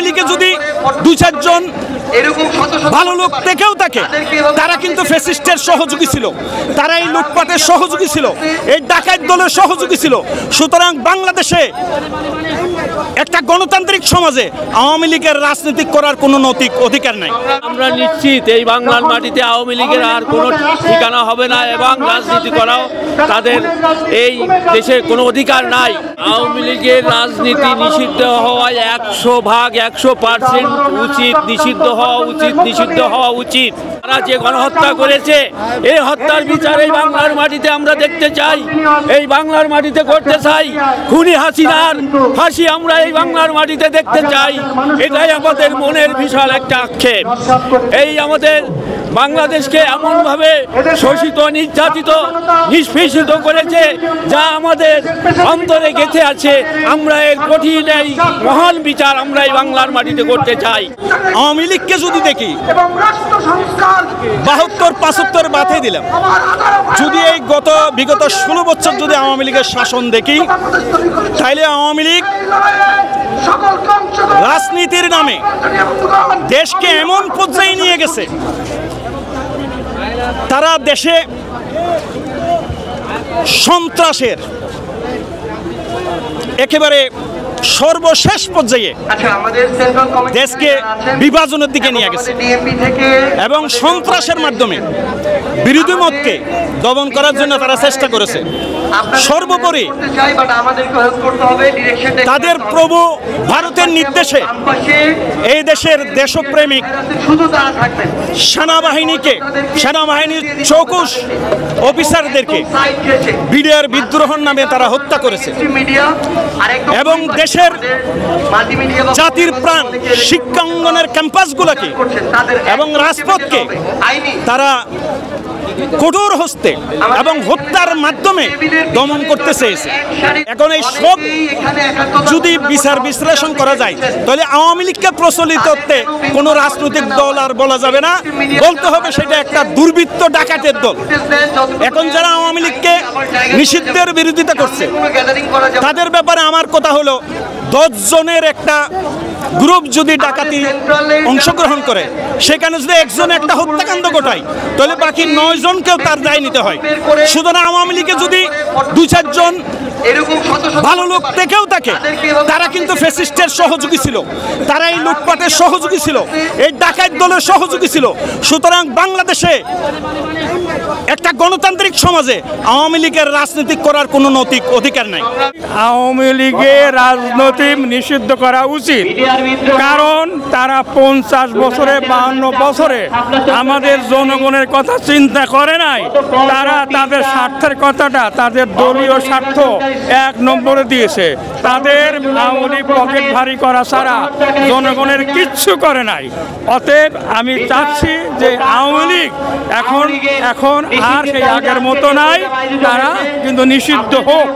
আওয়ামী লীগে যদি দুই চারজন ভালো লোক থেকেও থাকে, তারা কিন্তু ফ্যাসিস্টের সহযোগী ছিল, তারা এই লুটপাটের সহযোগী ছিল, এই ডাকাত দলের সহযোগী ছিল। সুতরাং বাংলাদেশে একটা গণতান্ত্রিক সমাজে আওয়ামী লীগের রাজনীতি করার কোনো নৈতিক অধিকার নাই। আমরা নিশ্চিত এই বাংলার মাটিতে আওয়ামী লীগের আর কোনো ঠিকানা হবে না এবং রাজনীতি করাও তাদের এই দেশের কোনো অধিকার নাই। আওয়ামী লীগের রাজনীতি নিষিদ্ধ হওয়ায় 100% উচিত, নিষিদ্ধ হওয়া উচিত, নিষিদ্ধ হওয়া উচিত। তারা যে গণহত্যা করেছে, এই হত্যার বিচার এই বাংলার মাটিতে আমরা দেখতে চাই, এই বাংলার মাটিতে করতে চাই। খুনি হাসিনার ফাঁসি আমরা এই বাংলার মাটিতে দেখতে চাই। এটাই আমাদের মনের বিশাল একটা আক্ষেপ। এই আমাদের বাংলাদেশকে এমনভাবে শোষিত, নির্যাতিত, নিষ্পেষিত করেছে যা আমাদের অন্তরে গেঁথে আছে। আমরা এর কঠিন এই মহান বিচার আমরা এই বাংলার মাটিতে করতে চাই। আওয়ামী লীগকে যদি দেখি 72-75 বাতিল দিলাম, যদি এই বিগত 16 বছর যদি আওয়ামী লীগের শাসন দেখি, তাইলে আওয়ামী লীগ রাজনীতির নামে দেশকে এমন পর্যায়ে নিয়ে গেছে, তারা দেশে সন্ত্রাসের একেবারে সর্বশেষ পর্যায়ে দেশকে বিভাজনের দিকে নিয়ে গেছে এবং সন্ত্রাসের মাধ্যমে বিরোধী মতকে দমন করার জন্য তারা চেষ্টা করেছে। সর্বোপরি তাদের প্রভু ভারতের নির্দেশে এই দেশের দেশপ্রেমিক সেনাবাহিনীর চৌকুশ অফিসারদেরকে বিডিআর বিদ্রোহের নামে তারা হত্যা করেছে এবং দেশের জাতির প্রাণ শিক্ষাঙ্গনের ক্যাম্পাসগুলোকে এবং রাজপথকে তারা কঠোর হস্তে এবং হত্যার মাধ্যমে দমন করতে চেয়েছে। এখন এই সব যদি বিচার বিশ্লেষণ করা যায়, তাহলে আওয়ামী লীগকে প্রচলিত কোনো রাজনৈতিক দল আর বলা যাবে না, বলতে হবে সেটা একটা দুর্বৃত্ত ডাকাতের দল। এখন যারা আওয়ামী লীগকে নিষিদ্ধের বিরোধিতা করছে, তাদের ব্যাপারে আমার কথা হলো 10 জনের একটা গ্রুপ যদি ডাকাতি অংশগ্রহণ করে, সেখানে যদি একজন একটা হত্যাকাণ্ড ঘটায়, তাহলে বাকি 9 জনকেও তার দায় নিতে হয়। সুতরাং আওয়ামী লীগে যদি 2-4 জন ভালো লোক থেকেও থাকে, তারা কিন্তু ফ্যাসিস্টের সহযোগী ছিল, তারা এই লুটপাটের সহযোগী ছিল, এই ডাকাত দলের সহযোগী ছিল। সুতরাং বাংলাদেশে একটা গণতান্ত্রিক সমাজে আওয়ামী লীগের রাজনীতি করার কোনো নৈতিক অধিকার নাই। আওয়ামী লীগের রাজনীতি নিষিদ্ধ করা উচিত, কারণ তারা 50 বছরে 52 বছরে আমাদের জনগণের কথা চিন্তা করে নাই। তারা তাদের স্বার্থের কথাটা, তাদের দলীয় স্বার্থ 1 নম্বরে দিয়েছে। তাদের আওয়ামী লীগ পকেট ভারী করা ছাড়া জনগণের কিচ্ছু করে নাই। অতএব আমি চাচ্ছি যে আওয়ামী লীগ এখন আর সেই আগের মতো নাই, তারা কিন্তু নিষিদ্ধ হোক।